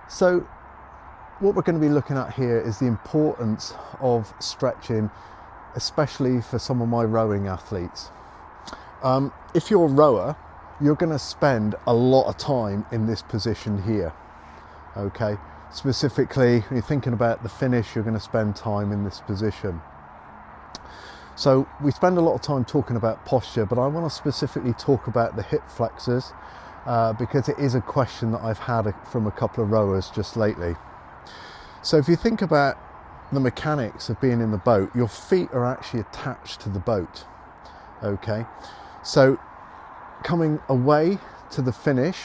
So what we're going to be looking at here is the importance of stretching, especially for some of my rowing athletes. If you're a rower, you're going to spend a lot of time in this position here. Okay, specifically when you're thinking about the finish, you're going to spend time in this position. So we spend a lot of time talking about posture, but I want to specifically talk about the hip flexors because it is a question that I've had from a couple of rowers just lately. So if you think about the mechanics of being in the boat, your feet are actually attached to the boat. Okay, so coming away to the finish,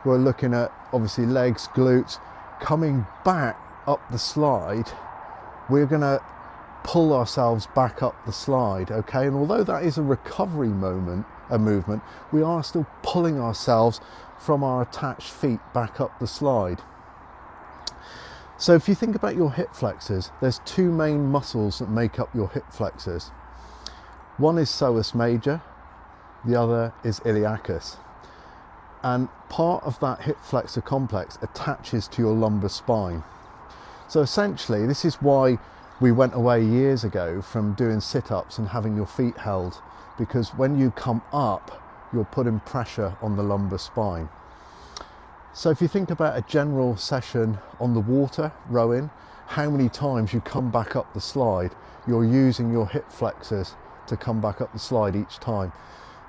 we're looking at obviously legs, glutes. Coming back up the slide, we're going to pull ourselves back up the slide. Okay, and although that is a recovery movement, we are still pulling ourselves from our attached feet back up the slide. So if you think about your hip flexors, there's two main muscles that make up your hip flexors. One is psoas major, the other is iliacus. And part of that hip flexor complex attaches to your lumbar spine. So essentially, this is why we went away years ago from doing sit-ups and having your feet held, because when you come up, you're putting pressure on the lumbar spine. So if you think about a general session on the water, rowing, how many times you come back up the slide, you're using your hip flexors to come back up the slide each time.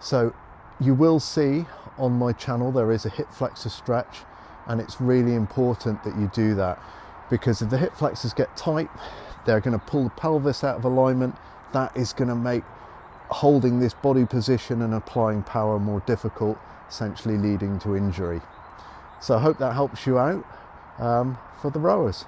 So you will see on my channel there is a hip flexor stretch, and it's really important that you do that, because if the hip flexors get tight, they're going to pull the pelvis out of alignment. That is going to make holding this body position and applying power more difficult, essentially leading to injury. So I hope that helps you out for the rowers.